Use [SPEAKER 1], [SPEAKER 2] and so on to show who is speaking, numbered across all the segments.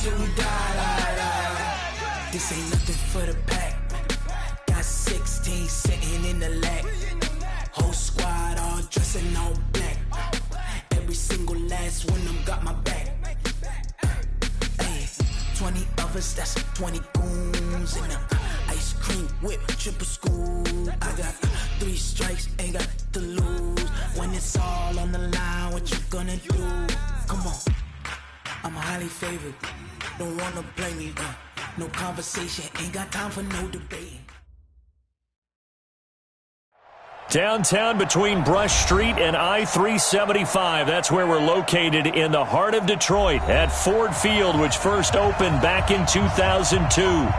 [SPEAKER 1] till we die. This ain't nothing for the pack. Got 16 sitting in the lag. Whole squad all dressing all black. Every single last one of them got my back. 20 of us, that's 20 goons in them. Ice cream whip, triple scoop. I got 3 strikes, ain't got to lose. When it's all on the line, what you gonna do? Come on, I'm highly favored. Don't wanna blame me, no conversation, ain't got time for no debate.
[SPEAKER 2] Downtown between Brush Street and I-375. That's where we're located in the heart of Detroit at Ford Field, which first opened back in 2002.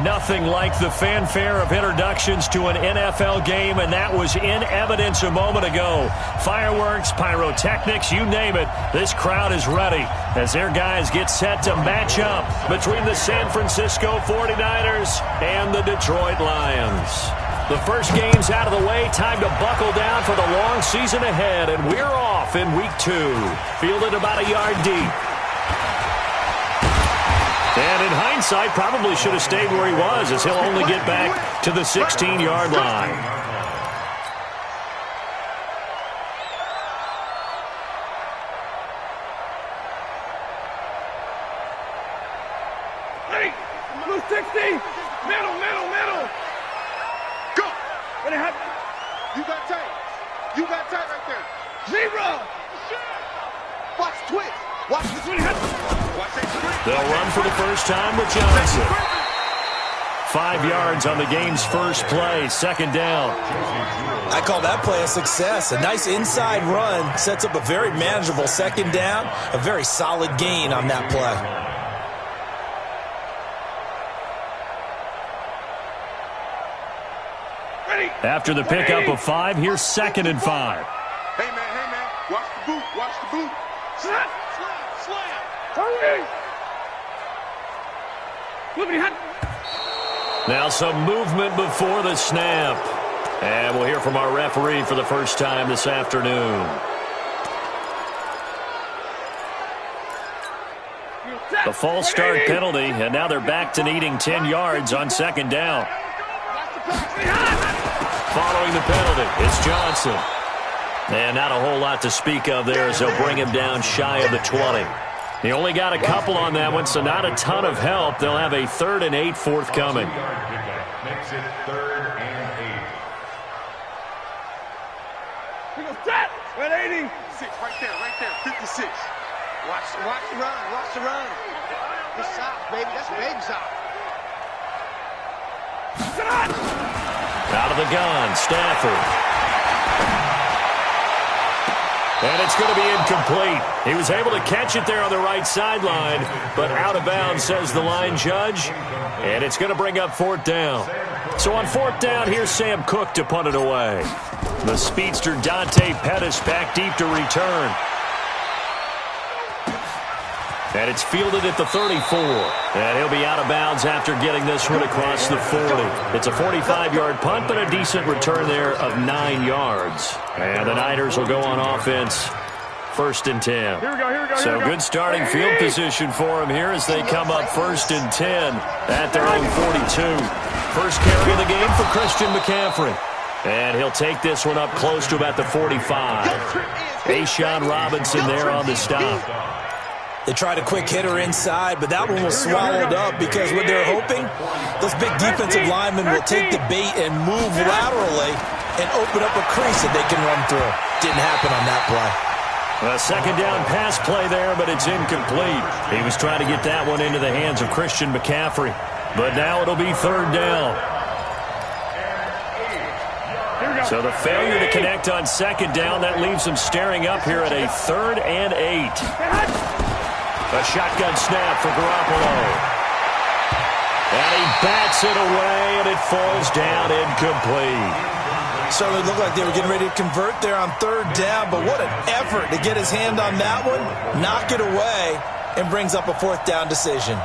[SPEAKER 2] Nothing like the fanfare of introductions to an NFL game, and that was in evidence a moment ago. Fireworks, pyrotechnics, you name it. This crowd is ready as their guys get set to match up between the San Francisco 49ers and the Detroit Lions. The first game's out of the way. Time to buckle down for the long season ahead, and we're off in week 2. Fielded about a yard deep. And in hindsight, probably should have stayed where he was, as he'll only get back to the 16-yard line.
[SPEAKER 3] Hey, blue 60, middle. Go. What happened? You got tight right there. Zero. Watch the twist. Watch the twist. Watch that twist.
[SPEAKER 2] They'll run for the first time with Johnson. 5 yards on the game's first play, second down.
[SPEAKER 4] I call that play a success. A nice inside run sets up a very manageable second down, a very solid gain on that play.
[SPEAKER 2] After the pickup of 5, here's 2nd and 5.
[SPEAKER 3] Hey, man. Watch the boot. Slam. Hurry.
[SPEAKER 2] Now some movement before the snap. And we'll hear from our referee for the first time this afternoon. The false start penalty, and now they're back to needing 10 yards on second down. Following the penalty, it's Johnson. And not a whole lot to speak of there as they'll bring him down shy of the 20. He only got a couple on that one, so not a ton of help. They'll have a 3rd and 8 forthcoming.
[SPEAKER 3] Makes it 3rd and 8. He goes set. 180. 6 right there. 56. Watch the run. Good shot, baby. That's a baby shot.
[SPEAKER 2] Out of the gun, Stafford. And it's going to be incomplete. He was able to catch it there on the right sideline, but out of bounds, says the line judge. And it's going to bring up 4th down. So on 4th down, here's Sam Cook to punt it away. The speedster Dante Pettis back deep to return. And it's fielded at the 34. And he'll be out of bounds after getting this one across the 40. It's a 45-yard punt, but a decent return there of 9 yards. And the Niners will go on offense. 1st and 10.
[SPEAKER 3] Here we go.
[SPEAKER 2] So good starting field position for them here as they come up 1st and 10 at their own 42. First carry of the game for Christian McCaffrey. And he'll take this one up close to about the 45. A'Shawn Robinson there on the stop.
[SPEAKER 4] They tried a quick hitter inside, but that one was swallowed up because what they're hoping, those big defensive linemen will take the bait and move laterally and open up a crease that they can run through. Didn't happen on that play.
[SPEAKER 2] A second down pass play there, but it's incomplete. He was trying to get that one into the hands of Christian McCaffrey. But now it'll be 3rd down. So the failure to connect on 2nd down, that leaves them staring up here at a 3rd and 8. A shotgun snap for Garoppolo. And he bats it away, and it falls down incomplete.
[SPEAKER 4] Certainly looked like they were getting ready to convert there on 3rd down, but what an effort to get his hand on that one, knock it away, and brings up a 4th down decision.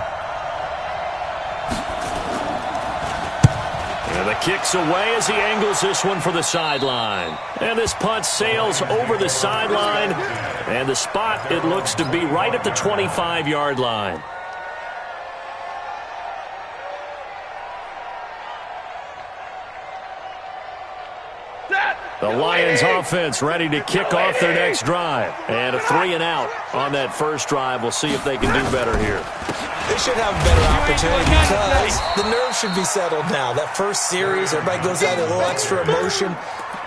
[SPEAKER 2] And the kick's away as he angles this one for the sideline. And this punt sails over the sideline. And the spot, it looks to be right at the 25-yard line. The Lions offense ready to kick off their next drive. And a 3-and-out on that first drive. We'll see if they can do better here.
[SPEAKER 4] They should have a better opportunity because the nerves should be settled now. That first series, everybody goes out a little extra emotion.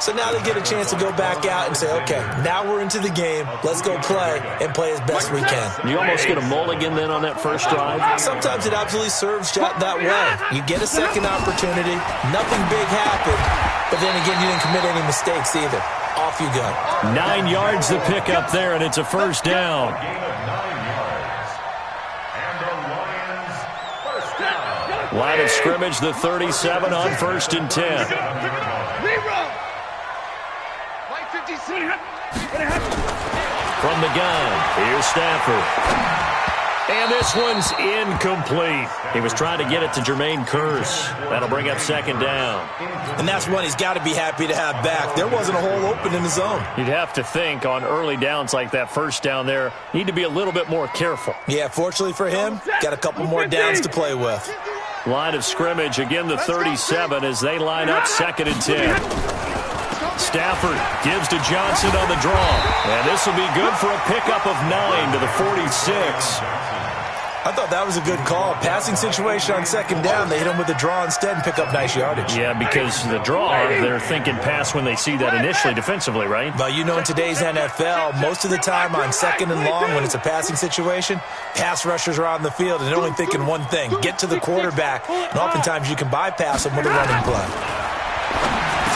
[SPEAKER 4] So now they get a chance to go back out and say, okay, now we're into the game. Let's go play and play as best we can.
[SPEAKER 2] You almost get a mulligan then on that first drive?
[SPEAKER 4] Sometimes it absolutely serves that way. You get a second opportunity. Nothing big happened. But then again, you didn't commit any mistakes either. Off you go.
[SPEAKER 2] 9 yards to pick up there, and it's a first down. Line of scrimmage, the 37 on 1st and 10. From the gun, here's Stafford. And this one's incomplete. He was trying to get it to Jermaine Kearse. That'll bring up 2nd down.
[SPEAKER 4] And that's one he's got to be happy to have back. There wasn't a hole open in the zone.
[SPEAKER 2] You'd have to think on early downs like that first down there, need to be a little bit more careful.
[SPEAKER 4] Yeah, fortunately for him, got a couple more downs to play with.
[SPEAKER 2] Line of scrimmage, again the 37 as they line up 2nd and 10. Stafford gives to Johnson on the draw. And this will be good for a pickup of 9 to the 46.
[SPEAKER 4] I thought that was a good call. Passing situation on 2nd down. They hit him with a draw instead and pick up nice yardage.
[SPEAKER 2] Yeah, because the draw, they're thinking pass when they see that initially defensively, right?
[SPEAKER 4] But you know in today's NFL, most of the time on 2nd and long when it's a passing situation, pass rushers are on the field and they're only thinking one thing, get to the quarterback. And oftentimes you can bypass them with a running play.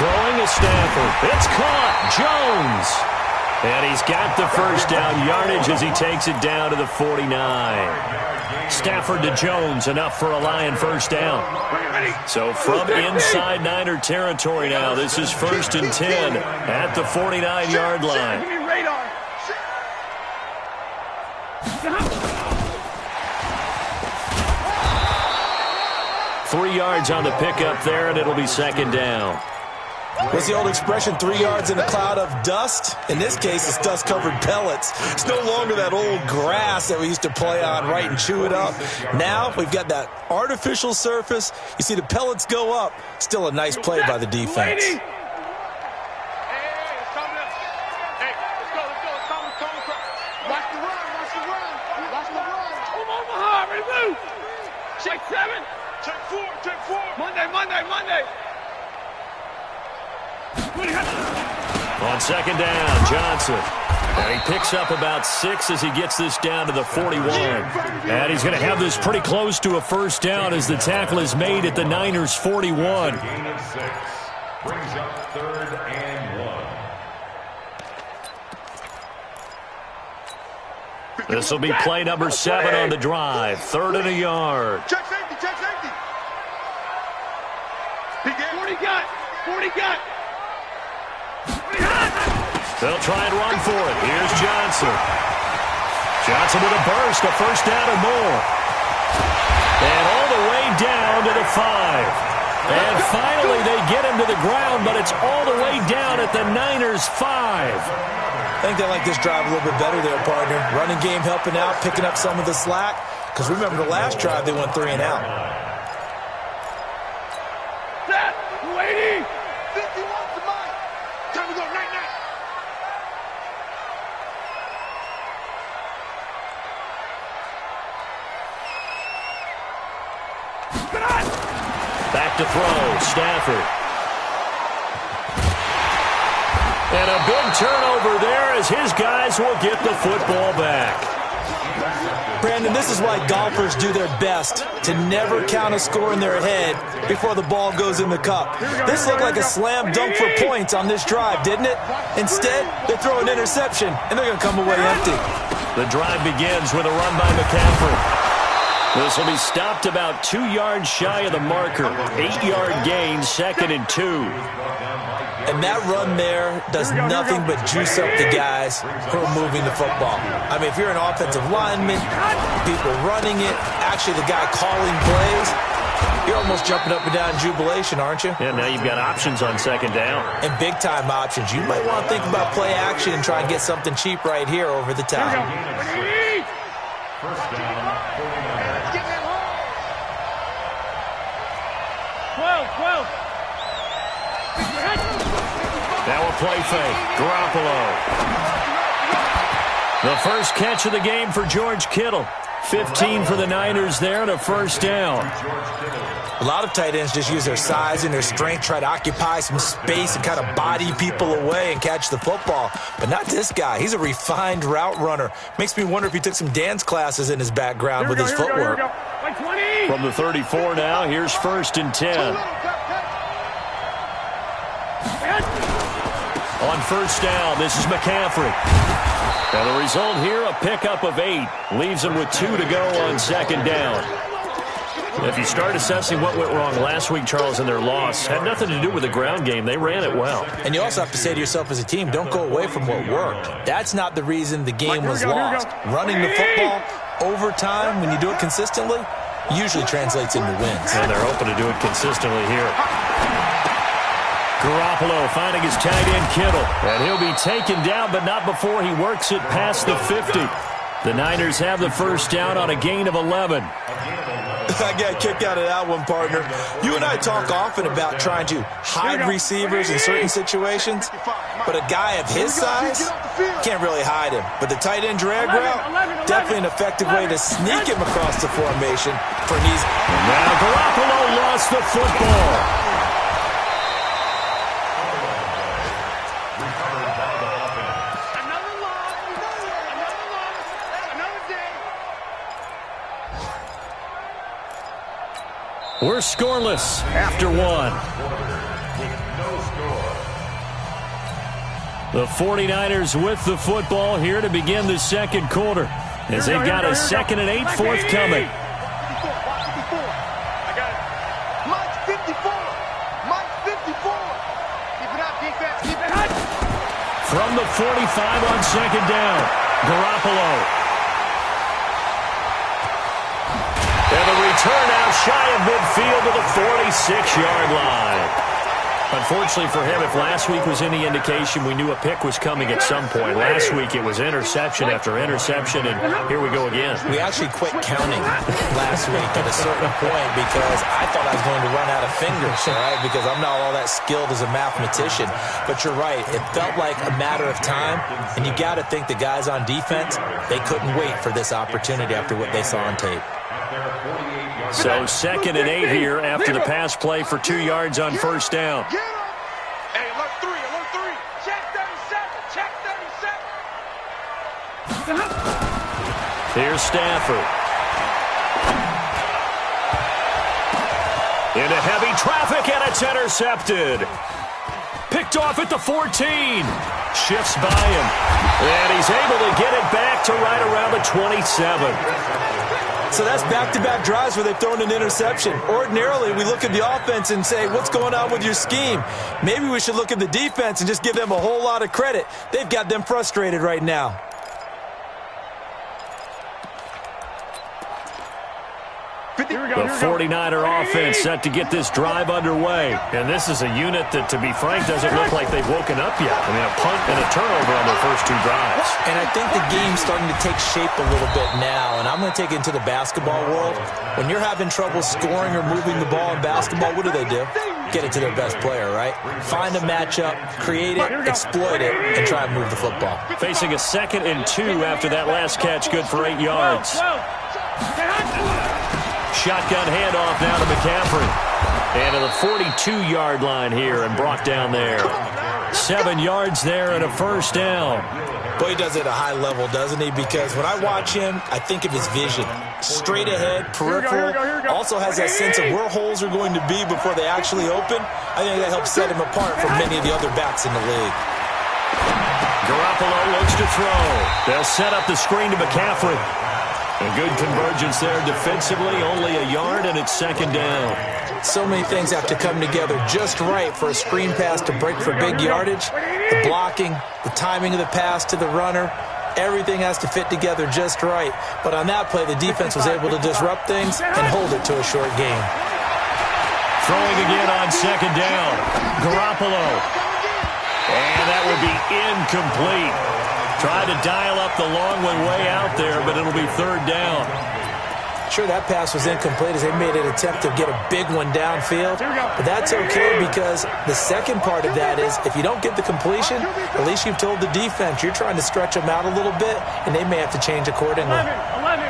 [SPEAKER 2] Throwing a Stafford. It's caught. Jones. And he's got the first down yardage as he takes it down to the 49. Stafford to Jones, enough for a Lion first down. So from inside Niner territory now, this is 1st and 10 at the 49-yard line. 3 yards on the pickup there, and it'll be 2nd down.
[SPEAKER 4] What's the old expression, 3 yards in a cloud of dust? In this case, it's dust-covered pellets. It's no longer that old grass that we used to play on, right, and chew it up. Now we've got that artificial surface. You see the pellets go up. Still a nice play by the defense.
[SPEAKER 3] Check 7. Check 4. Check 4. Monday.
[SPEAKER 2] On 2nd down, Johnson. And he picks up about 6 as he gets this down to the 41. And he's going to have this pretty close to a first down as the tackle is made at the Niners' 41.
[SPEAKER 5] Gain of 6. Brings up 3rd and 1.
[SPEAKER 2] This will be play number 7 on the drive. 3rd and a yard.
[SPEAKER 3] Check safety. 40 got.
[SPEAKER 2] They'll try and run for it. Here's Johnson. Johnson with a burst, a first down or more. And all the way down to the 5. And finally they get him to the ground, but it's all the way down at the Niners' 5.
[SPEAKER 4] I think they like this drive a little bit better there, partner. Running game helping out, picking up some of the slack. Because remember the last drive, they went 3 and out.
[SPEAKER 3] Set. 280. 51 to mine. Time to go. Night.
[SPEAKER 2] Back to throw, Stafford. And a big turnover there as his guys will get the football back.
[SPEAKER 4] Brandon, this is why golfers do their best to never count a score in their head before the ball goes in the cup. This looked like a slam dunk for points on this drive, didn't it? Instead, they throw an interception, and they're going to come away empty.
[SPEAKER 2] The drive begins with a run by McCaffrey. This will be stopped about 2 yards shy of the marker. 8-yard gain, 2nd and 2.
[SPEAKER 4] And that run there does nothing but juice up the guys who are moving the football. I mean, if you're an offensive lineman, people running it, actually the guy calling plays, you're almost jumping up and down in jubilation, aren't you?
[SPEAKER 2] Yeah, now you've got options on 2nd down.
[SPEAKER 4] And big-time options. You might want to think about play action and try and get something cheap right here over the top.
[SPEAKER 5] First down, 49.
[SPEAKER 3] 12.
[SPEAKER 2] Now a play fake. Garoppolo. The first catch of the game for George Kittle. 15 for the Niners there and a first down.
[SPEAKER 4] A lot of tight ends just use their size and their strength, try to occupy some space and kind of body people away and catch the football. But not this guy. He's a refined route runner. Makes me wonder if he took some dance classes in his background with his footwork.
[SPEAKER 2] From the 34 now, here's 1st and 10. On first down, this is McCaffrey. And the result here, a pickup of 8. Leaves him with 2 to go on 2nd down. If you start assessing what went wrong last week, Charles, in their loss, had nothing to do with the ground game. They ran it well.
[SPEAKER 4] And you also have to say to yourself as a team, don't go away from what worked. That's not the reason the game was lost. Running the football over time, when you do it consistently, usually translates into wins.
[SPEAKER 2] And they're hoping to do it consistently here. Garoppolo finding his tight end Kittle. And he'll be taken down, but not before he works it past the 50. The Niners have the first down on a gain of 11.
[SPEAKER 4] I got a kick out of that one, partner. You and I talk often about trying to hide receivers in certain situations, but a guy of his size can't really hide him. But the tight end drag route, definitely an effective way to sneak him across the formation for an easy.
[SPEAKER 2] Now Garoppolo lost the football. We're scoreless after 1. The 49ers with the football here to begin the second quarter as they've got a 2nd and 8 forthcoming.
[SPEAKER 3] I got it. Mike's 54. Mike's 54. Keep it up, defense. Keep it up.
[SPEAKER 2] From the 45 on 2nd down, Garoppolo. And the return out shy of midfield to the 46-yard line. Unfortunately for him, if last week was any indication, we knew a pick was coming at some point. Last week it was interception after interception, and here we go again.
[SPEAKER 4] We actually quit counting last week at a certain point because I thought I was going to run out of fingers, all right, because I'm not all that skilled as a mathematician. But you're right. It felt like a matter of time, and you got to think the guys on defense, they couldn't wait for this opportunity after what they saw on tape.
[SPEAKER 2] So 2nd and 8 here after the pass play for 2 yards on first down.
[SPEAKER 3] Get him. Hey, alert 3, alert 3. Check 37, check 37.
[SPEAKER 2] Here's Stafford. Into heavy traffic, and it's intercepted. Picked off at the 14. Shifts by him. And he's able to get it back to right around the 27.
[SPEAKER 4] So that's back-to-back drives where they've thrown an interception. Ordinarily, we look at the offense and say, what's going on with your scheme? Maybe we should look at the defense and just give them a whole lot of credit. They've got them frustrated right now.
[SPEAKER 2] The 49er offense set to get this drive underway. And this is a unit that, to be frank, doesn't look like they've woken up yet. I mean, a punt and a turnover on their first 2 drives.
[SPEAKER 4] And I think the game's starting to take shape a little bit now. And I'm going to take it into the basketball world. When you're having trouble scoring or moving the ball in basketball, what do? Get it to their best player, right? Find a matchup, create it, exploit it, and try and move the football.
[SPEAKER 2] Facing a 2nd and 2 after that last catch, good for 8 yards. Shotgun handoff now to McCaffrey. And to the 42-yard line here and brought down there. 7 yards there and a first down.
[SPEAKER 4] Boy, he does it at a high level, doesn't he? Because when I watch him, I think of his vision. Straight ahead, peripheral. Also has that sense of where holes are going to be before they actually open. I think that helps set him apart from many of the other backs in the league.
[SPEAKER 2] Garoppolo looks to throw. They'll set up the screen to McCaffrey. A good convergence there defensively, only a yard, and it's 2nd down.
[SPEAKER 4] So many things have to come together just right for a screen pass to break for big yardage. The blocking, the timing of the pass to the runner, everything has to fit together just right. But on that play, the defense was able to disrupt things and hold it to a short game.
[SPEAKER 2] Throwing again on 2nd down. Garoppolo. And that would be incomplete. Tried to dial up the long one way out there, but it'll be 3rd down.
[SPEAKER 4] Sure, that pass was incomplete as they made an attempt to get a big one downfield. But that's okay because the second part of that is if you don't get the completion, at least you've told the defense you're trying to stretch them out a little bit, and they may have to change accordingly.
[SPEAKER 6] 11.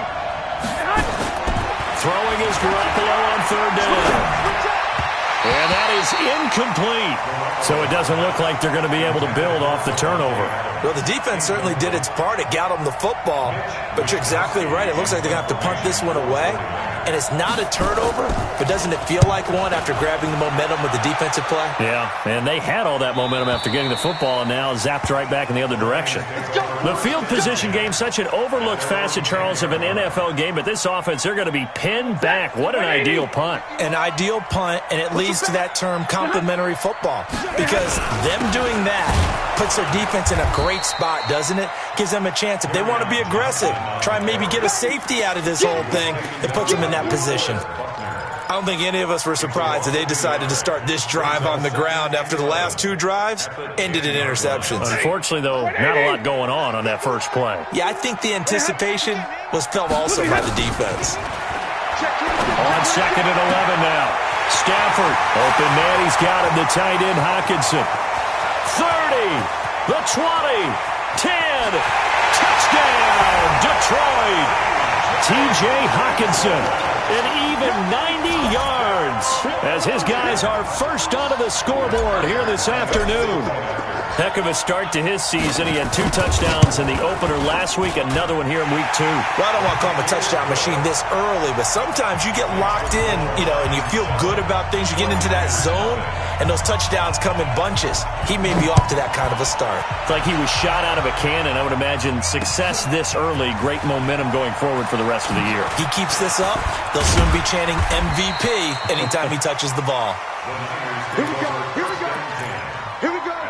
[SPEAKER 2] Throwing is Garoppolo on third down. And that is incomplete. So it doesn't look like they're going to be able to build off the turnover.
[SPEAKER 4] Well, the defense certainly did its part. It got them the football. But you're exactly right. It looks like they're going to have to punt this one away. And it's not a turnover, but doesn't it feel like one after grabbing the momentum with the defensive play?
[SPEAKER 2] Yeah, and they had all that momentum after getting the football and now zapped right back in the other direction. The field position game, such an overlooked facet, Charles, of an NFL game, but this offense, they're going to be pinned back. What an ideal punt.
[SPEAKER 4] An ideal punt, and it leads to that term complementary football because them doing that puts their defense in a great spot, doesn't it? Gives them a chance. If they want to be aggressive, try and maybe get a safety out of this whole thing, it puts them in that position. I don't think any of us were surprised that they decided to start this drive on the ground after the last two drives ended in interceptions.
[SPEAKER 2] Unfortunately, though, not a lot going on that first play.
[SPEAKER 4] Yeah, I think the anticipation was felt also by the defense.
[SPEAKER 2] On second and 11 now. Stafford, open man, he's got him, the tight end Hockenson. 30, the 20, 10, touchdown, Detroit. T.J. Hockenson, an even 90 yards as his guys are first onto the scoreboard here this afternoon. Heck of a start to his season. He had 2 touchdowns in the opener last week, another one here in week 2.
[SPEAKER 4] Well, I don't want to call him a touchdown machine this early, but sometimes you get locked in, and you feel good about things. You get into that zone, and those touchdowns come in bunches. He may be off to that kind of a start.
[SPEAKER 2] It's like he was shot out of a cannon. I would imagine success this early, great momentum going forward for the rest of the year.
[SPEAKER 4] He keeps this up, they'll soon be chanting MVP anytime he touches the ball.
[SPEAKER 3] Here we go. Here we go. Here we go.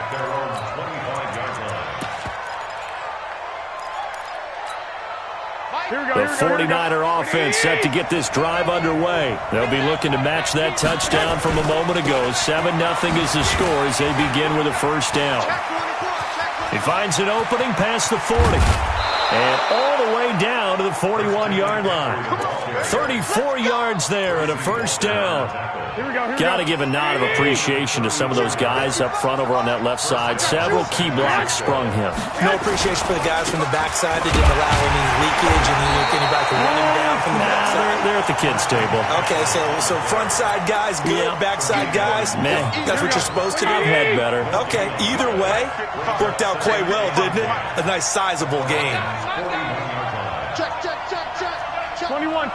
[SPEAKER 2] The 49er offense set to get this drive underway. They'll be looking to match that touchdown from a moment ago. 7-0 is the score as they begin with a first down. He finds an opening past the 40. And all the way down to the 41-yard line. 34 yards there and a first down. Got to give a nod of appreciation to some of those guys up front over on that left side. Several key blocks sprung him.
[SPEAKER 4] No appreciation for the guys from the backside that didn't allow any leakage and anybody to run him down from the backside.
[SPEAKER 2] They're at the kids' table.
[SPEAKER 4] Okay, so front side guys good, backside guys,
[SPEAKER 2] man,
[SPEAKER 4] that's what you're supposed to do.
[SPEAKER 2] I've had better.
[SPEAKER 4] Okay, either way, worked out quite well, didn't it? A nice sizable game.
[SPEAKER 3] Check.
[SPEAKER 6] 21.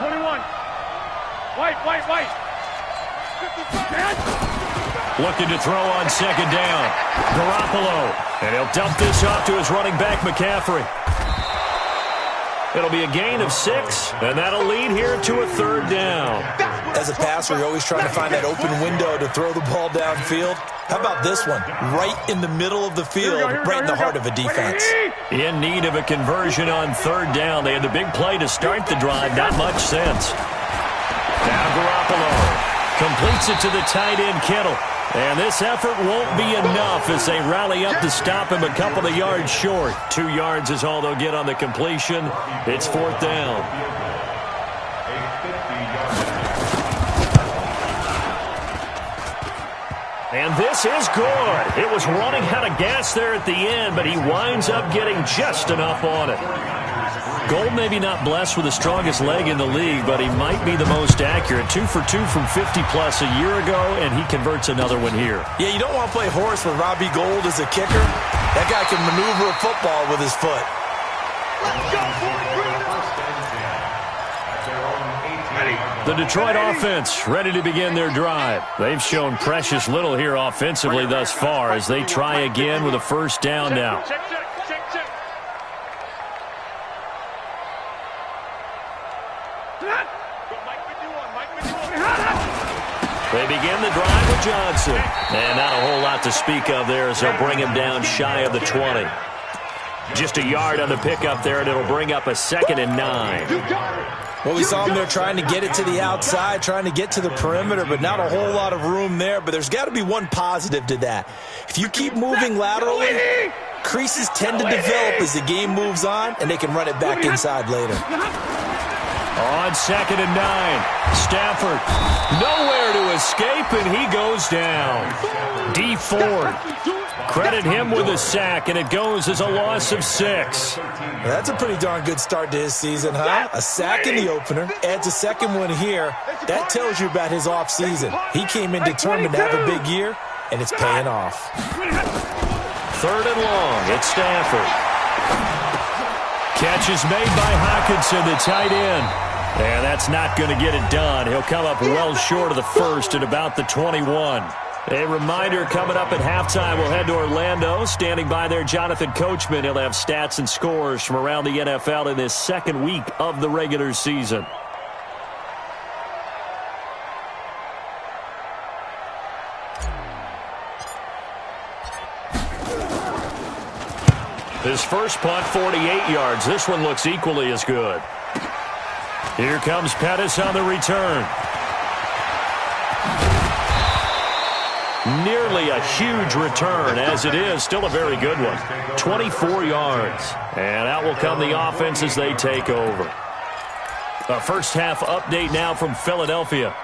[SPEAKER 6] White.
[SPEAKER 2] Looking to throw on second down. Garoppolo. And he'll dump this off to his running back, McCaffrey. It'll be a gain of 6, and that'll lead here to a third down.
[SPEAKER 4] As a passer, you're always trying to find that open window to throw the ball downfield. How about this one? Right in the middle of the field, right in the heart of a defense.
[SPEAKER 2] In need of a conversion on third down. They had the big play to start the drive. Not much sense. Now Garoppolo completes it to the tight end, Kittle. And this effort won't be enough as they rally up to stop him a couple of yards short. 2 yards is all they'll get on the completion. It's fourth down. And this is good. It was running out of gas there at the end, but he winds up getting just enough on it. Gold maybe not blessed with the strongest leg in the league, but he might be the most accurate. 2 for 2 from 50-plus a year ago, and he converts another one here.
[SPEAKER 4] Yeah, you don't want to play horse with Robbie Gould as a kicker. That guy can maneuver a football with his foot.
[SPEAKER 3] Let's go, 43.
[SPEAKER 2] The Detroit offense ready to begin their drive. They've shown precious little here offensively thus far as they try again with a first down now.
[SPEAKER 6] Check.
[SPEAKER 2] They begin the drive with Johnson. And not a whole lot to speak of there as they'll bring him down shy of the 20. Just a yard on the pickup there, and it'll bring up a 2nd and 9.
[SPEAKER 4] Well, we saw him there trying to get it to the outside, trying to get to the perimeter, but not a whole lot of room there. But there's got to be one positive to that. If you keep moving laterally, creases tend to develop as the game moves on, and they can run it back inside later.
[SPEAKER 2] On 2nd and 9. Stafford nowhere to escape, and he goes down. D Ford. Credit him with a sack, and it goes as a loss of 6.
[SPEAKER 4] That's a pretty darn good start to his season, huh? A sack in the opener, adds a second one here. That tells you about his offseason. He came in determined to have a big year, and it's paying off.
[SPEAKER 2] 3rd and long. It's Stafford. Catch is made by Hawkinson, the tight end. And that's not going to get it done. He'll come up well short of the first at about the 21. A reminder, coming up at halftime, we'll head to Orlando. Standing by there, Jonathan Coachman. He'll have stats and scores from around the NFL in this second week of the regular season. His first punt, 48 yards. This one looks equally as good. Here comes Pettis on the return. Nearly a huge return, as it is. Still a very good one. 24 yards. And out will come the offense as they take over. A first half update now from Philadelphia.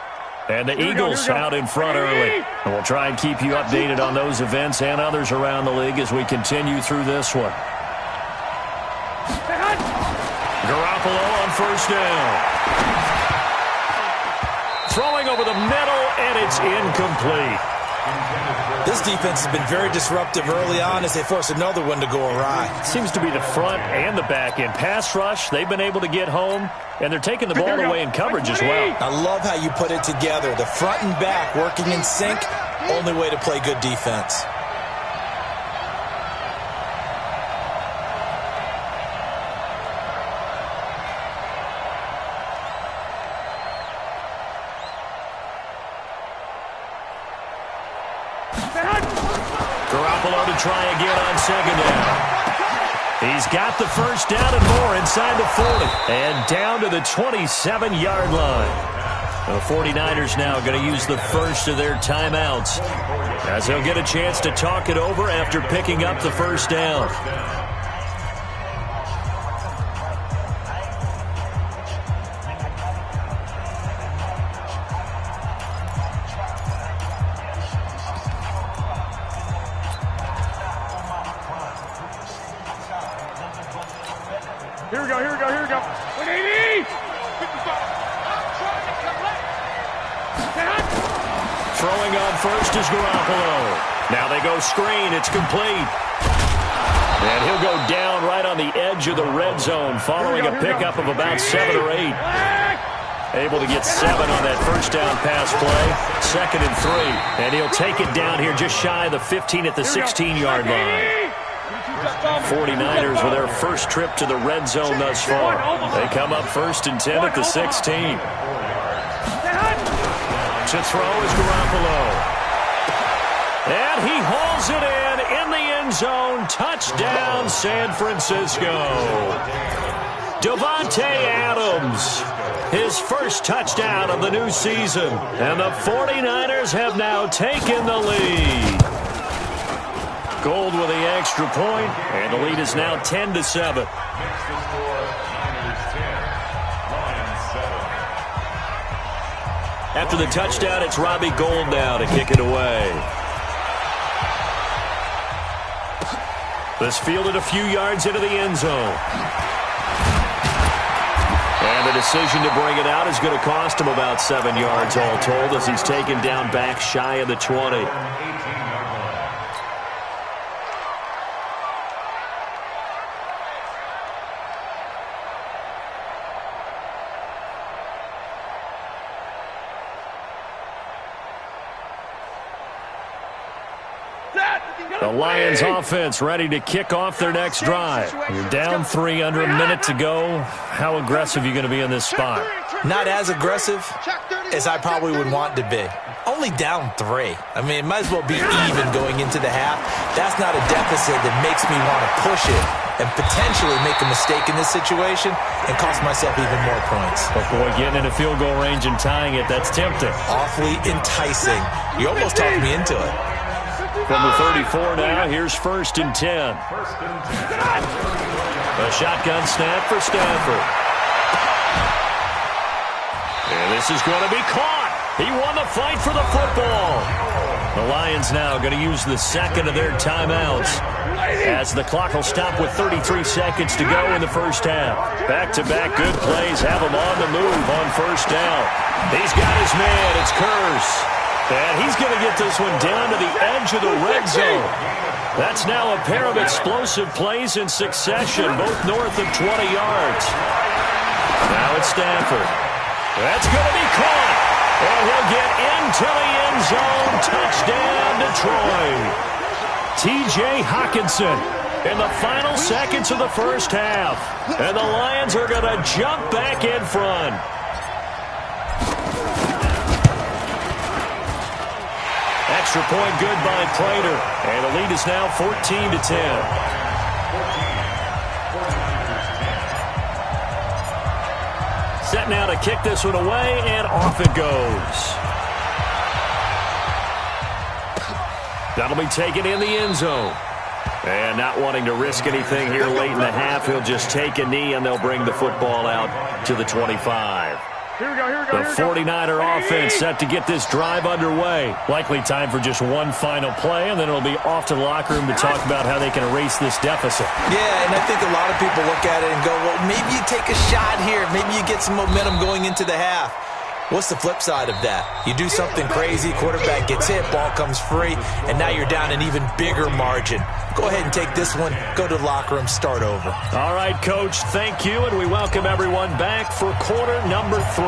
[SPEAKER 2] And the Eagles out in front early. And we'll try and keep you updated on those events and others around the league as we continue through this one. Garoppolo on first down. Throwing over the middle, and it's incomplete.
[SPEAKER 4] This defense has been very disruptive early on as they force another one to go awry.
[SPEAKER 2] Seems to be the front and the back end. Pass rush, they've been able to get home, and they're taking the ball away in coverage as well.
[SPEAKER 4] I love how you put it together. The front and back working in sync, only way to play good defense.
[SPEAKER 2] Garoppolo to try again on second down. He's got the first down and more inside the 40. And down to the 27-yard line. The 49ers now going to use the first of their timeouts, as they'll get a chance to talk it over after picking up the first down.
[SPEAKER 6] Here we go. 180!
[SPEAKER 2] Throwing on first is Garoppolo. Now they go screen. It's complete. And he'll go down right on the edge of the red zone following a pickup of about 7 or 8. Able to get 7 on that first down pass play. 2nd and 3. And he'll take it down here just shy of the 15 at the 16-yard line. 49ers with their first trip to the red zone thus far. They come up 1st and 10 at the 16. To throw is Garoppolo. And he hauls it in the end zone. Touchdown, San Francisco. Davante Adams, his first touchdown of the new season. And the 49ers have now taken the lead. Gold with the extra point, and the lead is now 10-7. After the touchdown, it's Robbie Gould now to kick it away. This fielded a few yards into the end zone. And the decision to bring it out is going to cost him about 7 yards all told, as he's taken down back shy of the 20. The Lions offense ready to kick off their next drive. You're down 3 under a minute to go. How aggressive are you going to be in this spot?
[SPEAKER 4] Not as aggressive as I probably would want to be. Only down 3. I mean, it might as well be even going into the half. That's not a deficit that makes me want to push it and potentially make a mistake in this situation and cost myself even more points.
[SPEAKER 2] But boy, getting in a field goal range and tying it, that's tempting.
[SPEAKER 4] Awfully enticing. You almost talked me into it.
[SPEAKER 2] From the 34 now, here's 1st and 10. A shotgun snap for Stafford. This is going to be caught. He won the fight for the football. The Lions now going to use the second of their timeouts as the clock will stop with 33 seconds to go in the first half. Back-to-back good plays have him on the move on first down. He's got his man. It's Curse. And he's going to get this one down to the edge of the red zone. That's now a pair of explosive plays in succession, both north of 20 yards. Now it's Stafford. That's going to be caught. And he'll get into the end zone. Touchdown, Detroit. T.J. Hockenson in the final seconds of the first half. And the Lions are going to jump back in front. Extra point good by Prater. And the lead is now 14-10. Set now to kick this one away, and off it goes. That'll be taken in the end zone. And not wanting to risk anything here late in the half, he'll just take a knee, and they'll bring the football out to the 25.
[SPEAKER 6] Here we go.
[SPEAKER 2] The 49er offense set to get this drive underway. Likely time for just one final play, and then it'll be off to the locker room to talk about how they can erase this deficit.
[SPEAKER 4] Yeah, and I think a lot of people look at it and go, well, maybe you take a shot here. Maybe you get some momentum going into the half. What's the flip side of that? You do something crazy, quarterback gets hit, ball comes free, and now you're down an even bigger margin. Go ahead and take this one, go to the locker room, start over.
[SPEAKER 2] All right, Coach, thank you, and we welcome everyone back for quarter number 3.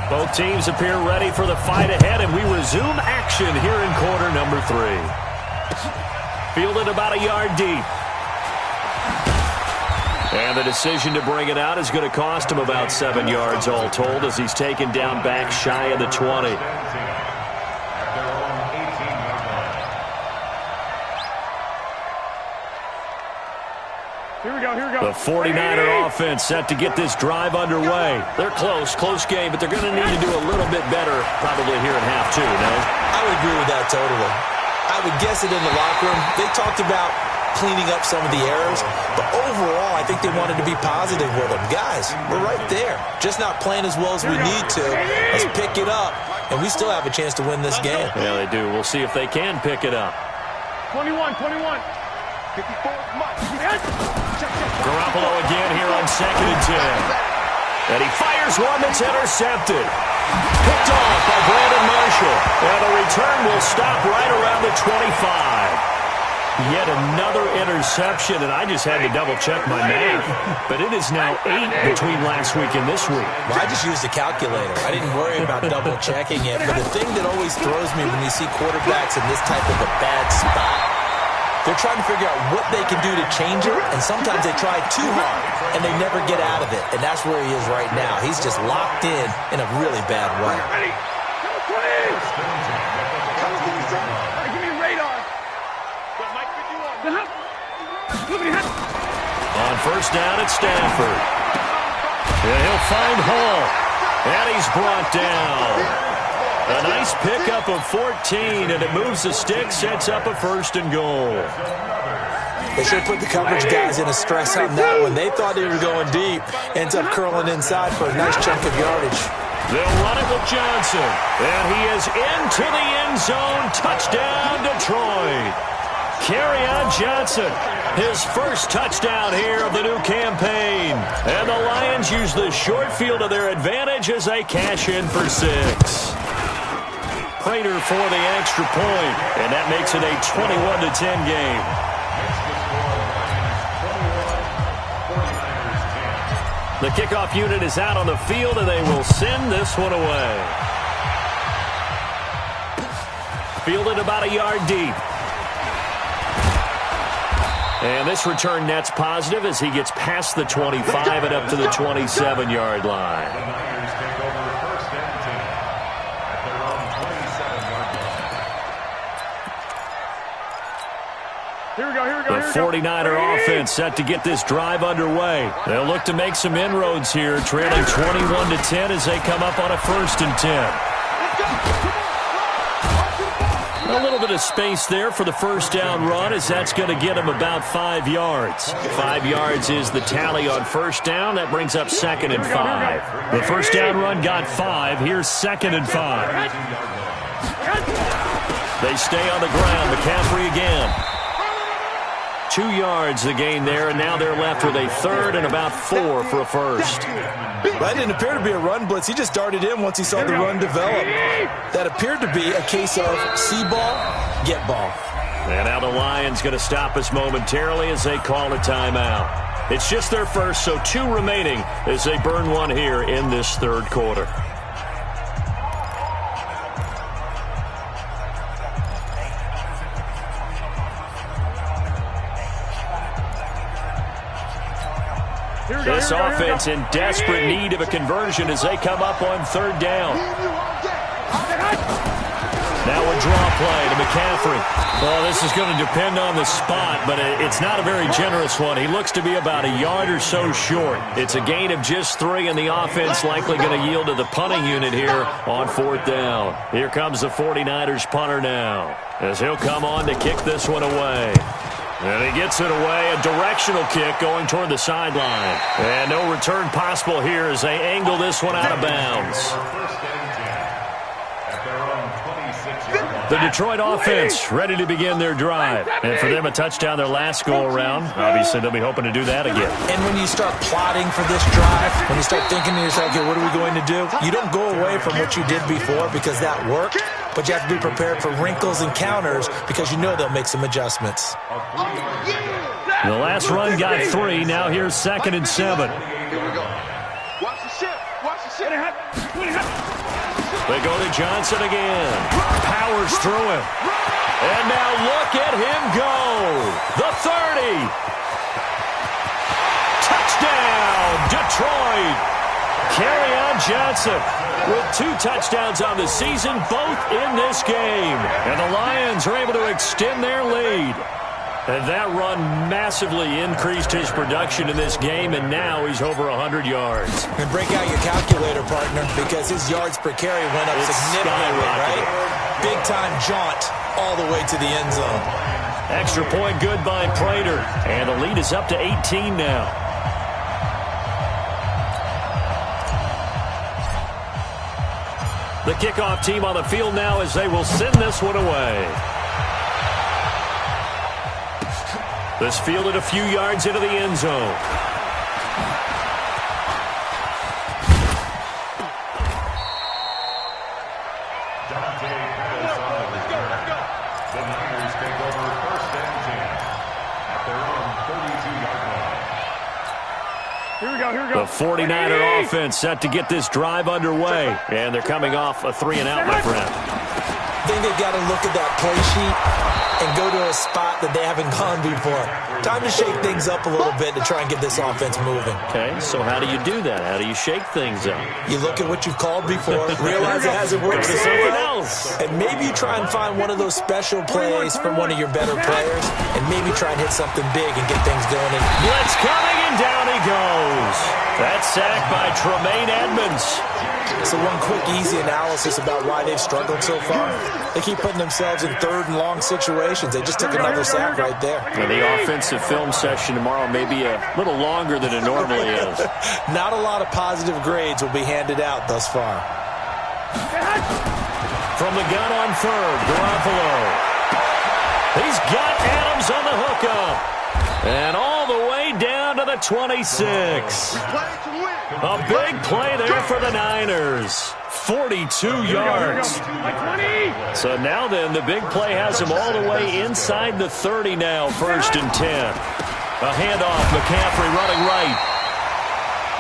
[SPEAKER 2] Both teams appear ready for the fight ahead, and we resume action here in quarter number 3. Fielded about a yard deep. And the decision to bring it out is going to cost him about 7 yards all told as he's taken down back shy of the 20.
[SPEAKER 6] Here we go.
[SPEAKER 2] The 49er offense set to get this drive underway. They're close game, but they're going to need to do a little bit better probably here in half 2, no?
[SPEAKER 4] I would agree with that totally. I would guess it in the locker room. They talked about cleaning up some of the errors, but overall, I think they wanted to be positive with them. Guys, we're right there. Just not playing as well as we need to. Let's pick it up, and we still have a chance to win this game.
[SPEAKER 2] Yeah, they do. We'll see if they can pick it up.
[SPEAKER 6] 21.
[SPEAKER 2] Garoppolo again here on 2nd and 10. And he fires one that's intercepted. Picked off by Brandon Marshall. And the return will stop right around the 25. Yet another interception, and I just had to double-check my math. But it is now 8 between last week and this week.
[SPEAKER 4] Well, I just used a calculator. I didn't worry about double-checking it. But the thing that always throws me when you see quarterbacks in this type of a bad spot, they're trying to figure out what they can do to change it, and sometimes they try too hard, and they never get out of it. And that's where he is right now. He's just locked in a really bad way.
[SPEAKER 2] On first down, it's Stafford. And he'll find Hall. And he's brought down. A nice pickup of 14, and it moves the stick, sets up a 1st and goal.
[SPEAKER 4] They should have put the coverage guys in a stress on that one. They thought they were going deep. Ends up curling inside for a nice chunk of yardage.
[SPEAKER 2] They'll run it with Johnson. And he is into the end zone. Touchdown, Detroit. Kerryon Johnson, his first touchdown here of the new campaign. And the Lions use the short field to their advantage as they cash in for 6. Prater for the extra point, and that makes it a 21-10 game. The kickoff unit is out on the field, and they will send this one away. Fielded about a yard deep. And this return net's positive as he gets past the 25 and up to the 27-yard line.
[SPEAKER 6] Here we go.
[SPEAKER 2] The 49er offense set to get this drive underway. They'll look to make some inroads here, trailing 21-10 as they come up on a 1st and 10. A little bit of space there for the first down run, as that's going to get him about 5 yards. 5 yards is the tally on first down. That brings up 2nd and 5. The first down run got 5. Here's 2nd and 5. They stay on the ground. McCaffrey again. 2 yards the gain there, and now they're left with a 3rd and about 4 for a first.
[SPEAKER 4] That didn't appear to be a run blitz. He just darted in once he saw the run develop. That appeared to be a case of see ball, get ball.
[SPEAKER 2] And now the Lions going to stop us momentarily as they call a timeout. It's just their first, so 2 remaining as they burn one here in this third quarter. This offense in desperate need of a conversion as they come up on 3rd down. Now a draw play to McCaffrey. Well, this is going to depend on the spot, but it's not a very generous one. He looks to be about a yard or so short. It's a gain of just 3, and the offense likely going to yield to the punting unit here on 4th down. Here comes the 49ers punter now, as he'll come on to kick this one away. And he gets it away, a directional kick going toward the sideline. And no return possible here as they angle this one out of bounds. The Detroit offense ready to begin their drive. And for them, a touchdown their last go-around. Obviously, they'll be hoping to do that again.
[SPEAKER 4] And when you start plotting for this drive, when you start thinking to yourself, okay, what are we going to do? You don't go away from what you did before because that worked. But you have to be prepared for wrinkles and counters because you know they'll make some adjustments.
[SPEAKER 2] The last run got 3. Now here's 2nd and 7.
[SPEAKER 3] Here we go. Watch the ship. Watch the ship.
[SPEAKER 2] They go to Johnson again. Powers through him. And now look at him go. The 30. Touchdown, Detroit. Kerryon Johnson with 2 touchdowns on the season, both in this game. And the Lions are able to extend their lead. And that run massively increased his production in this game, and now he's over 100 yards.
[SPEAKER 4] And break out your calculator, partner, because his yards per carry went up significantly, right? Big-time jaunt all the way to the end zone.
[SPEAKER 2] Extra point good by Prater, and the lead is up to 18 now. The kickoff team on the field now as they will send this one away. This fielded a few yards into the end zone.
[SPEAKER 5] The Niners take over 1st and 10 at their own 32-yard line.
[SPEAKER 6] Here we go, here we go.
[SPEAKER 2] The 49er offense set to get this drive underway. And they're coming off a 3-and-out, my friend.
[SPEAKER 4] I think they've got to look at that play sheet and go to a spot that they haven't gone before. Time to shake things up a little bit to try and get this offense moving.
[SPEAKER 2] Okay, so how do you do that? How do you shake things up?
[SPEAKER 4] You look at what you've called before, realize it hasn't worked for someone else, and maybe you try and find one of those special plays from one of your better players, and maybe try and hit something big and get things going.
[SPEAKER 2] Blitz coming, and down he goes. That's sacked by Tremaine Edmonds.
[SPEAKER 4] So one quick, easy analysis about why they've struggled so far. They keep putting themselves in 3rd and long situations. They just took another sack right there.
[SPEAKER 2] And the offensive film session tomorrow may be a little longer than it normally is.
[SPEAKER 4] Not a lot of positive grades will be handed out thus far.
[SPEAKER 2] From the gun on 3rd, Garoppolo. He's got Adams on the hookup. And all the way down to the 26. A big play there for the Niners. 42 yards. So now then, the big play has him all the way inside the 30 now, 1st and 10. A handoff, McCaffrey running right.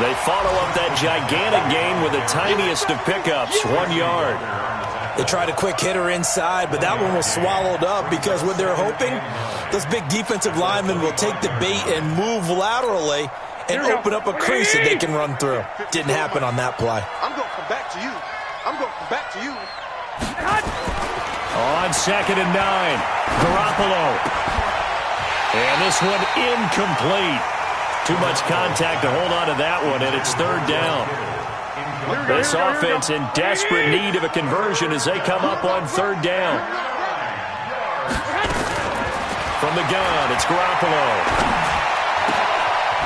[SPEAKER 2] They follow up that gigantic gain with the tiniest of pickups, 1 yard.
[SPEAKER 4] They tried a quick hitter inside, but that one was swallowed up because what they're hoping, those big defensive linemen will take the bait and move laterally and open up a crease that they can run through. Didn't happen on that play.
[SPEAKER 3] I'm going to come back to you. I'm going to come back to you.
[SPEAKER 2] On 2nd and 9, Garoppolo. And this one incomplete. Too much contact to hold on to that one, and it's 3rd down. This offense in desperate need of a conversion as they come up on 3rd down. From the gun, it's Garoppolo.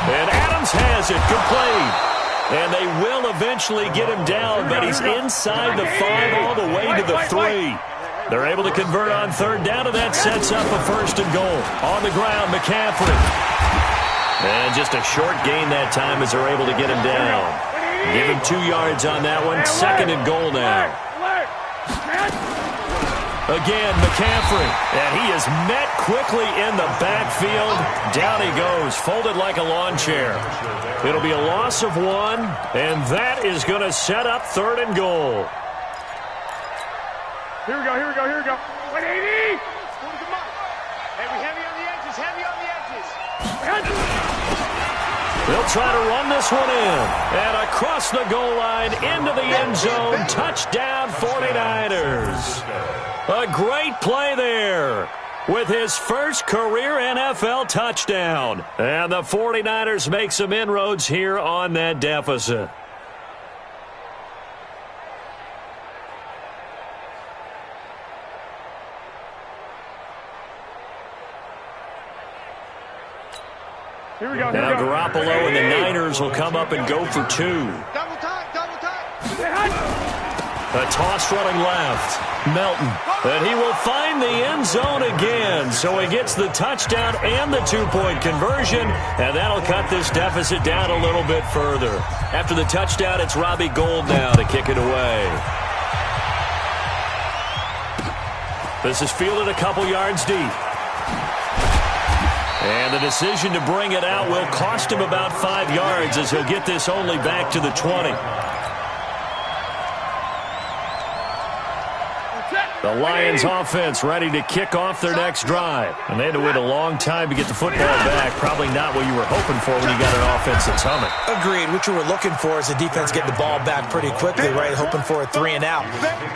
[SPEAKER 2] And Adams has it, complete. And they will eventually get him down, but he's inside the 5 all the way to the 3. They're able to convert on third down, and that sets up a 1st and goal. On the ground, McCaffrey. And just a short gain that time as they're able to get him down. Give him 2 yards on that one. 2nd and goal now. Again, McCaffrey. And he is met quickly in the backfield. Down he goes, folded like a lawn chair. It'll be a loss of 1, and that is going to set up 3rd and goal.
[SPEAKER 6] Here we go, here we go, here we go. 180!
[SPEAKER 3] Hey, we heavy on the edges, heavy on the edges.
[SPEAKER 2] They'll try to run this one in. And across the goal line, into the end zone. Touchdown, 49ers. A great play there with his first career NFL touchdown. And the 49ers make some inroads here on that deficit.
[SPEAKER 6] Here we go, here
[SPEAKER 2] Now
[SPEAKER 6] we go.
[SPEAKER 2] Garoppolo and the Niners will come up and go for 2.
[SPEAKER 3] Double time, double time.
[SPEAKER 2] A toss running left. Melton. And he will find the end zone again. So he gets the touchdown and the 2-point conversion. And that'll cut this deficit down a little bit further. After the touchdown, it's Robbie Gould now to kick it away. This is fielded a couple yards deep. And the decision to bring it out will cost him about 5 yards as he'll get this only back to the 20. The Lions offense ready to kick off their next drive. And they had to wait a long time to get the football back. Probably not what you were hoping for when you got an offense that's humming.
[SPEAKER 4] Agreed. What you were looking for is the defense getting the ball back pretty quickly, right? Hoping for a 3 and out.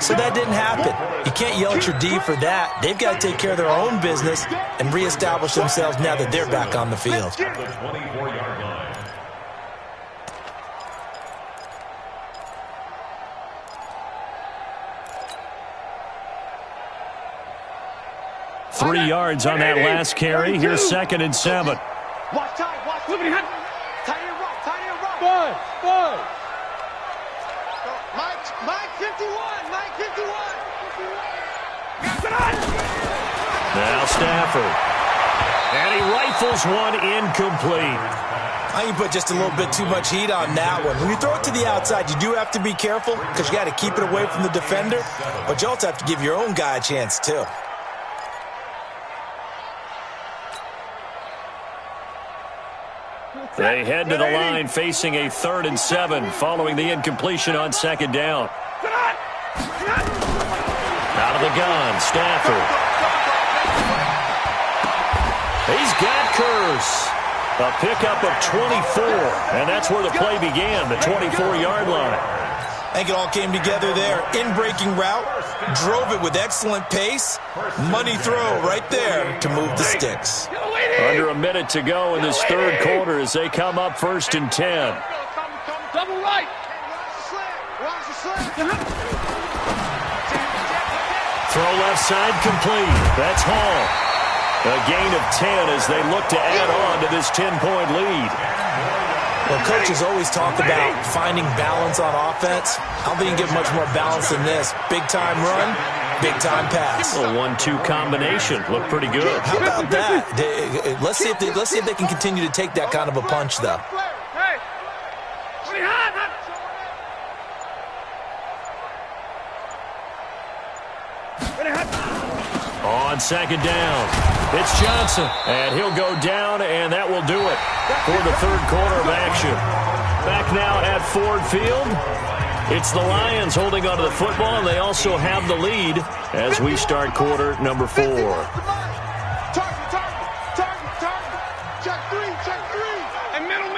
[SPEAKER 4] So that didn't happen. You can't yell at your D for that. They've got to take care of their own business and reestablish themselves now that they're back on the field.
[SPEAKER 5] 24-yard line.
[SPEAKER 2] 3 yards on that last carry. Here's 2nd and 7.
[SPEAKER 3] Watch time, watch time. Tight end rock, tight end rock.
[SPEAKER 6] Bud.
[SPEAKER 3] Mike 51, Mike 51.
[SPEAKER 2] Now Stafford. And he rifles one incomplete.
[SPEAKER 4] I think you put just a little bit too much heat on that one. When you throw it to the outside, you do have to be careful because you got to keep it away from the defender. But you also have to give your own guy a chance, too.
[SPEAKER 2] They head to the line facing a 3rd and 7 following the incompletion on 2nd down. Out of the gun, Stafford. He's got Curse. A pickup of 24, and that's where the play began, the 24-yard line.
[SPEAKER 4] I think it all came together there. In-breaking route, drove it with excellent pace. Money throw right there to move the sticks.
[SPEAKER 2] Under a minute to go in this 3rd quarter as they come up 1st and 10.
[SPEAKER 6] Double right.
[SPEAKER 3] Watch the slant.
[SPEAKER 2] Throw left side complete. That's Hall. A gain of 10 as they look to add on to this 10-point lead.
[SPEAKER 4] Well, coaches always talk about finding balance on offense. I don't think you can get much more balance than this. Big-time run, big-time pass.
[SPEAKER 2] A 1-2 combination. Looked pretty good.
[SPEAKER 4] How about that? Let's see if they can continue to take that kind of a punch, though.
[SPEAKER 6] Hey.
[SPEAKER 2] On 2nd down, it's Johnson, and he'll go down, and that will do it for the 3rd quarter of action. Back now at Ford Field, it's the Lions holding onto the football, and they also have the lead as we start quarter number 4.
[SPEAKER 3] Target. Check three.
[SPEAKER 6] And middle.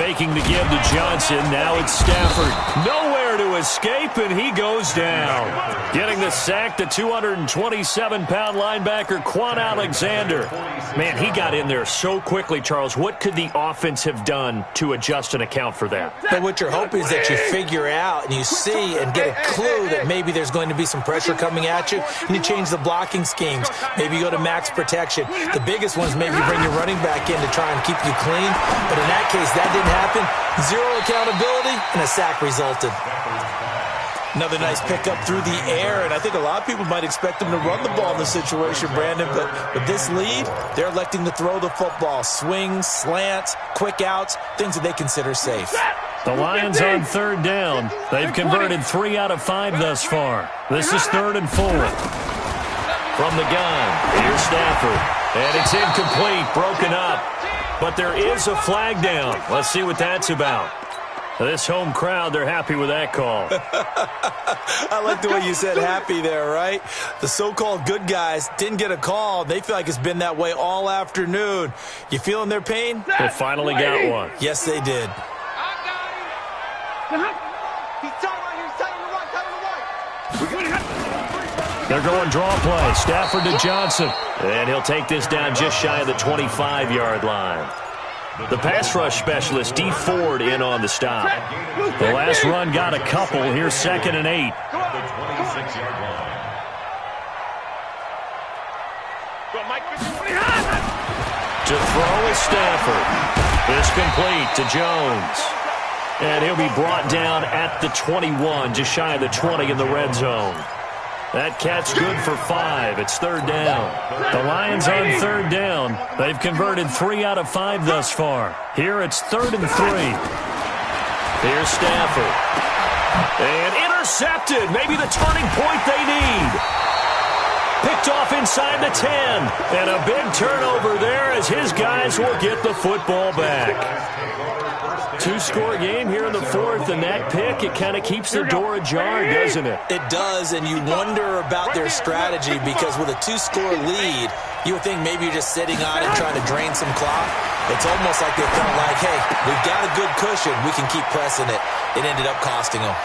[SPEAKER 2] faking the give to Johnson. Now it's Stafford. Nowhere to escape, and he goes down. Getting the sack, the 227-pound linebacker, Quan Alexander. Man, he got in there so quickly, Charles. What could the offense have done to adjust and account for that?
[SPEAKER 4] But what you're hoping is that you figure out and you see and get a clue that maybe there's going to be some pressure coming at you, and you change the blocking schemes. Maybe you go to max protection. The biggest one is maybe bring your running back in to try and keep you clean. But in that case, that didn't happen. Zero accountability, and a sack resulted. Another nice pickup through the air, and I think a lot of people might expect them to run the ball in this situation, Brandon, but with this lead, they're electing to throw the football. Swings, slants, quick outs, things that they consider safe.
[SPEAKER 2] The Lions on third down. They've converted 3 out of 5 thus far. This is 3rd and 4. From the gun, here's Stafford. And it's incomplete, broken up. But there is a flag down. Let's see what that's about. This home crowd, they're happy with that call.
[SPEAKER 4] I like the way you said happy there, right? The so-called good guys didn't get a call. They feel like it's been that way all afternoon. You feeling their pain?
[SPEAKER 2] They finally got one.
[SPEAKER 4] Yes, they did.
[SPEAKER 2] They're going draw play. Stafford to Johnson. And he'll take this down just shy of the 25-yard line. The pass rush specialist, D. Ford, in on the stop. The last run got a couple. Here's 2nd and 8.
[SPEAKER 5] The 26-yard line.
[SPEAKER 2] To throw is Stafford. It's complete to Jones. And he'll be brought down at the 21, just shy of the 20 in the red zone. That catch good for 5. It's 3rd down. The Lions on 3rd down. They've converted 3 out of 5 thus far. Here it's 3rd and 3. Here's Stafford. And intercepted. Maybe the turning point they need. Picked off inside the 10. And a big turnover there as his guys will get the football back. 2-score game here in the 4th, and that pick, it kind of keeps the door ajar, doesn't it?
[SPEAKER 4] It does, and you wonder about their strategy because with a 2-score lead, you would think maybe you're just sitting on it trying to drain some clock. It's almost like they felt like, hey, we've got a good cushion. We can keep pressing it. It ended up costing them.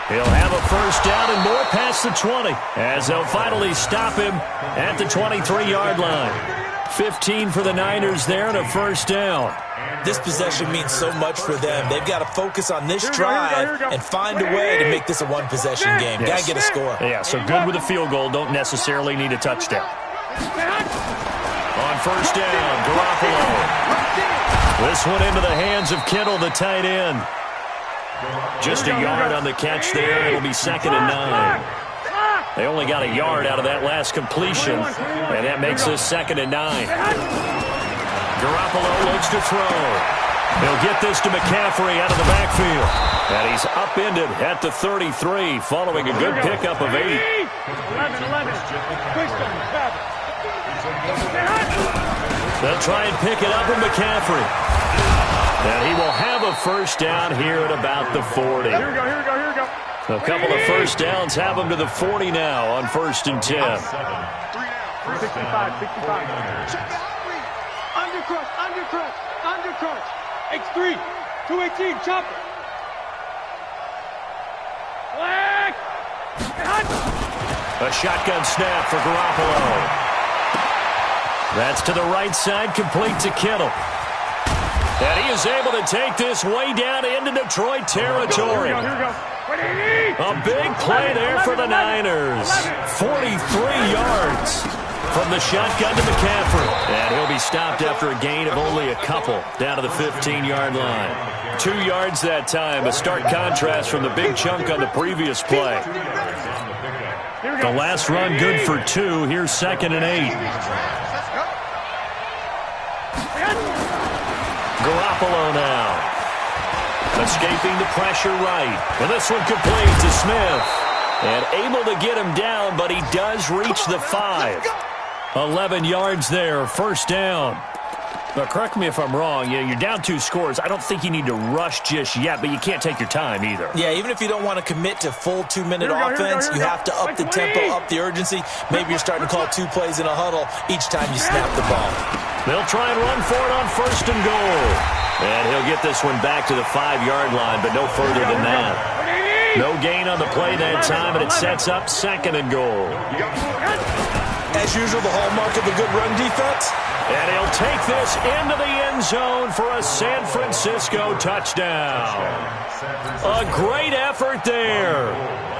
[SPEAKER 2] He'll have a 1st down and more past the 20 as they'll finally stop him at the 23-yard line. 15 for the Niners there and a 1st down.
[SPEAKER 4] This possession means so much for them. They've got to focus on this drive and find a way to make this a one-possession game. Got to get a score.
[SPEAKER 2] Yeah, so good with a field goal. Don't necessarily need a touchdown. On 1st down, Garoppolo. This one into the hands of Kittle, the tight end. Just a yard on the catch there. It'll be 2nd and 9. They only got a yard out of that last completion, and that makes this 2nd and 9. Garoppolo looks to throw. He'll get this to McCaffrey out of the backfield. And he's upended at the 33, following a good pickup of 8.
[SPEAKER 6] 11.
[SPEAKER 2] They'll try and pick it up with McCaffrey. And he will have a 1st down here at about the 40.
[SPEAKER 6] Here we go.
[SPEAKER 2] A couple of 1st downs have him to the 40 now on 1st and 10.
[SPEAKER 6] 65. Undercrush. X3. 218. Chopper. Flag.
[SPEAKER 2] A shotgun snap for Garoppolo. That's to the right side, complete to Kittle. And he is able to take this way down into Detroit territory.
[SPEAKER 6] Here we go.
[SPEAKER 2] A big play there for the Niners. 43 yards from the shotgun to McCaffrey. And he'll be stopped after a gain of only a couple down to the 15-yard line. 2 yards that time, a stark contrast from the big chunk on the previous play. The last run good for 2. Here's 2nd and 8. Garoppolo now. Escaping the pressure right. And this one complete to Smith. And able to get him down, but he does reach the 5. 11 yards there, 1st down. Now, correct me if I'm wrong. You're down 2 scores. I don't think you need to rush just yet, but you can't take your time either.
[SPEAKER 4] Yeah, even if you don't want to commit to full 2-minute offense, you have to up the tempo, up the urgency. Maybe you're starting to call 2 plays in a huddle each time you snap the ball.
[SPEAKER 2] They'll try and run for it on 1st and goal. And he'll get this one back to the 5-yard line, but no further than that. No gain on the play that time, and it sets up 2nd and goal.
[SPEAKER 4] As usual, the hallmark of a good run defense.
[SPEAKER 2] And he'll take this into the end zone for a San Francisco touchdown. A great effort there.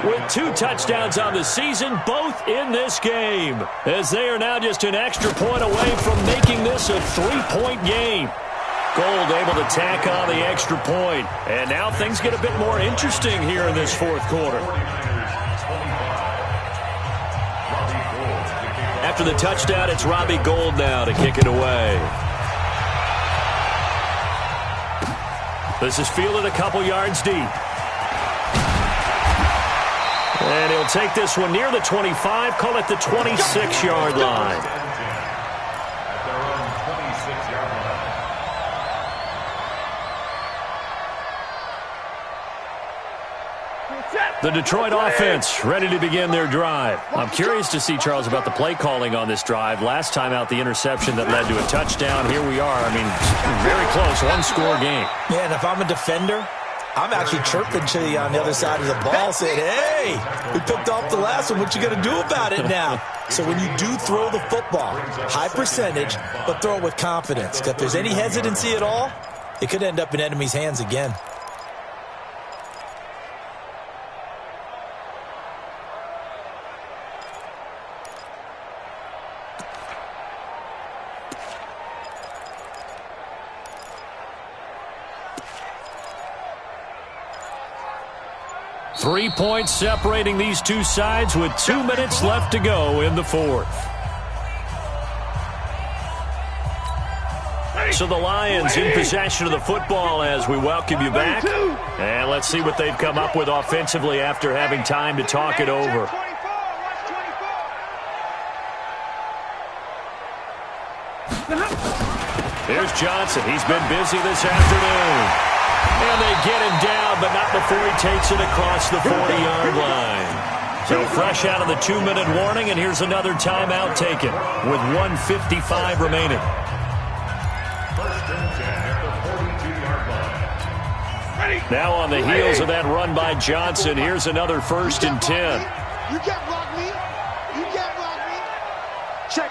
[SPEAKER 2] With 2 touchdowns on the season, both in this game, as they are now just an extra point away from making this a 3-point game. Gold able to tack on the extra point. And now things get a bit more interesting here in this 4th quarter. After the touchdown, it's Robbie Gould now to kick it away. This is fielded a couple yards deep. And he'll take this one near the 25, call it the 26-yard line. The Detroit offense ready to begin their drive. I'm curious to see, Charles, about the play calling on this drive. Last time out, the interception that led to a touchdown. Here we are. I mean, very close, 1-score game.
[SPEAKER 4] Yeah, and if I'm a defender, I'm actually chirping to you on the other side of the ball saying, hey, we picked off the last one. What you going to do about it now? So when you do throw the football, high percentage, but throw it with confidence. Because if there's any hesitancy at all, it could end up in enemy's hands again.
[SPEAKER 2] Three points separating these two sides with 2 minutes left to go in the 4th. So the Lions in possession of the football as we welcome you back. And let's see what they've come up with offensively after having time to talk it over. Here's Johnson. He's been busy this afternoon. And they get him down, but not before he takes it across the 40-yard line. So fresh out of the 2-minute warning, and here's another timeout taken with 1:55 remaining. Now on the heels of that run by Johnson, here's another 1st and 10.
[SPEAKER 3] You can't block me. You can't block me. Check.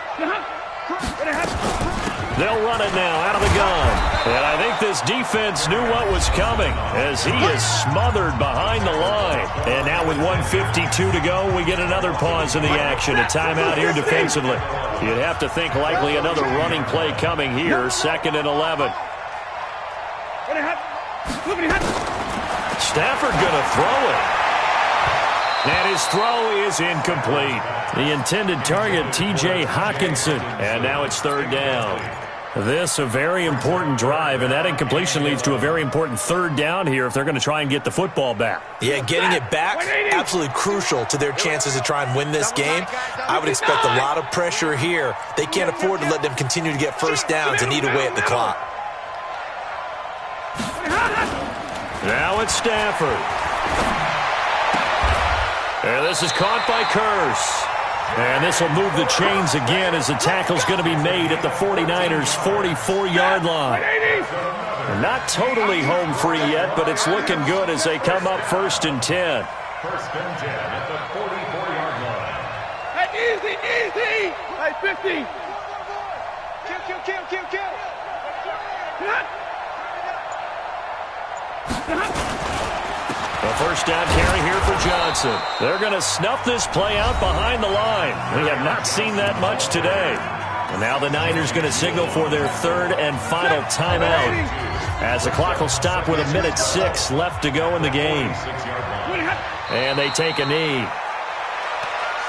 [SPEAKER 2] They'll run it now out of the gun. And I think this defense knew what was coming as he is smothered behind the line. And now with 1:52 to go, we get another pause in the action. A timeout here defensively. You'd have to think likely another running play coming here. 2nd and 11. Stafford going to throw it. And his throw is incomplete. The intended target, T.J. Hawkinson. And now it's 3rd down. This a very important drive, and that incompletion leads to a very important 3rd down here if they're going to try and get the football back.
[SPEAKER 4] Yeah, getting it back, absolutely crucial to their chances to try and win this game. I would expect a lot of pressure here. They can't afford to let them continue to get 1st downs and eat away at the clock.
[SPEAKER 2] Now it's Stafford. And this is caught by Curse. And this will move the chains again as the tackle's going to be made at the 49ers' 44-yard line. Not totally home free yet, but it's looking good as they come up 1st and 10.
[SPEAKER 5] 1st and 10 at the 44-yard line.
[SPEAKER 6] Hey, easy, easy. Hey, 50. Kill.
[SPEAKER 2] A 1st down carry here for Johnson. They're going to snuff this play out behind the line. We have not seen that much today. And now the Niners going to signal for their 3rd and final timeout as the clock will stop with 1:06 left to go in the game. And they take a knee.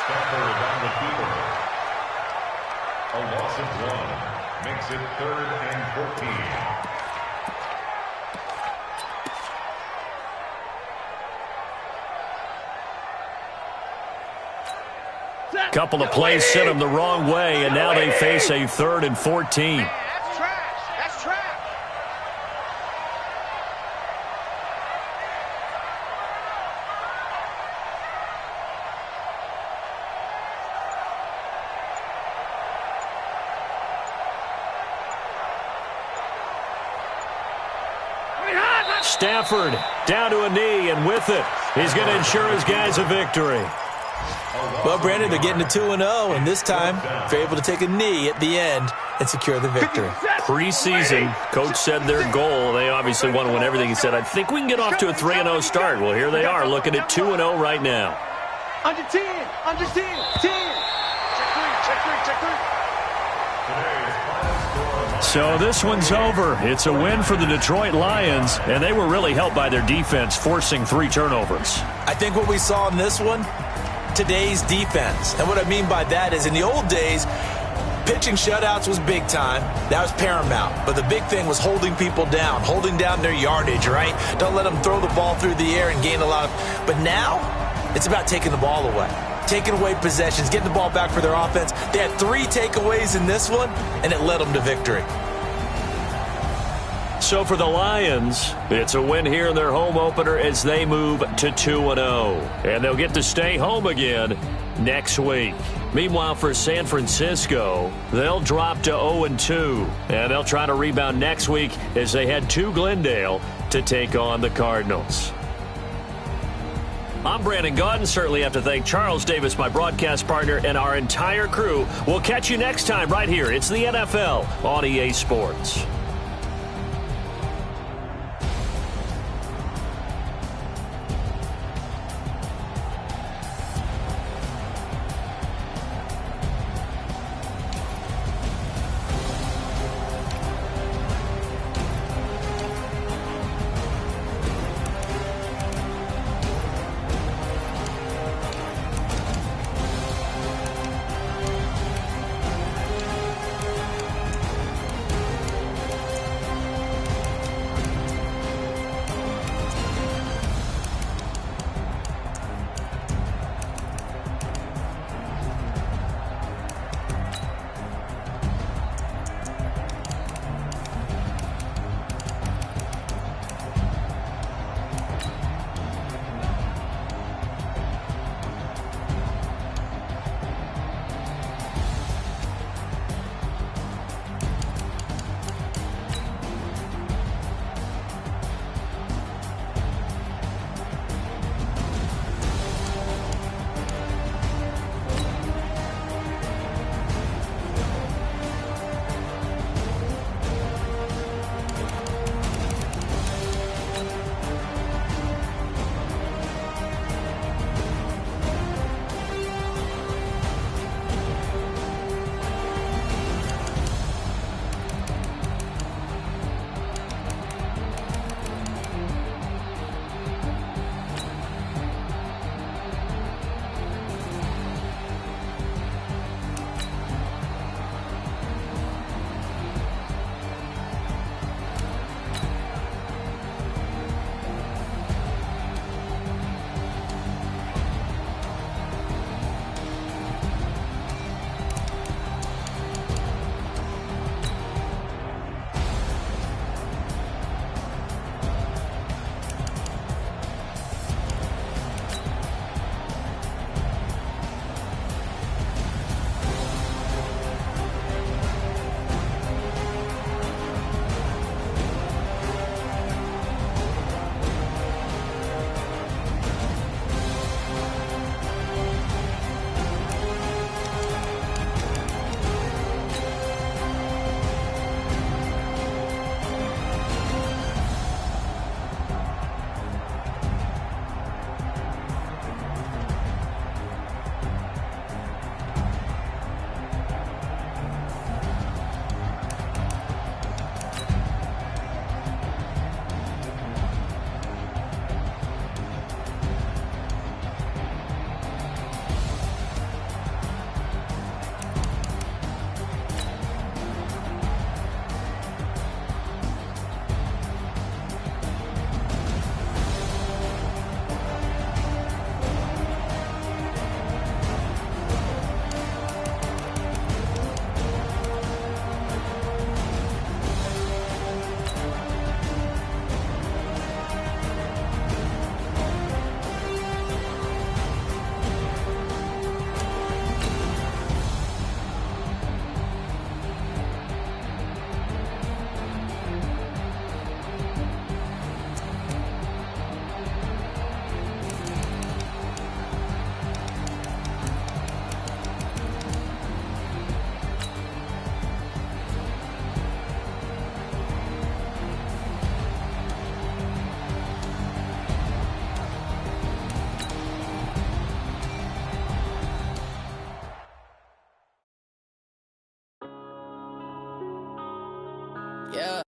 [SPEAKER 5] Stafford on the field. A loss of 1 makes it 3rd and 14.
[SPEAKER 2] Couple of plays sent them the wrong way, and now they face a 3rd and 14.
[SPEAKER 3] That's trash. That's trash.
[SPEAKER 2] Stafford down to a knee, and with it, he's going to ensure his guys a victory.
[SPEAKER 4] Well, Brandon, they're getting to 2-0, and this time they're able to take a knee at the end and secure the victory.
[SPEAKER 2] Preseason, coach said their goal, they obviously want to win everything. He said, I think we can get off to a 3-0 start. Well, here they are looking at 2-0 right now.
[SPEAKER 6] Under 10, under 10, 10. Check 3, check 3, check 3.
[SPEAKER 2] So this one's over. It's a win for the Detroit Lions, and they were really helped by their defense, forcing 3 turnovers.
[SPEAKER 4] I think what we saw in this one, today's defense. And what I mean by that is in the old days, pitching shutouts was big time. That was paramount. But the big thing was holding people down, holding down their yardage, right? Don't let them throw the ball through the air and gain a lot of... But now, it's about taking the ball away. Taking away possessions, getting the ball back for their offense. They had 3 takeaways in this one, and it led them to victory.
[SPEAKER 2] So for the Lions, it's a win here in their home opener as they move to 2-0. And they'll get to stay home again next week. Meanwhile, for San Francisco, they'll drop to 0-2. And they'll try to rebound next week as they head to Glendale to take on the Cardinals. I'm Brandon Gaudin. Certainly have to thank Charles Davis, my broadcast partner, and our entire crew. We'll catch you next time right here. It's the NFL on EA Sports.
[SPEAKER 1] Yeah.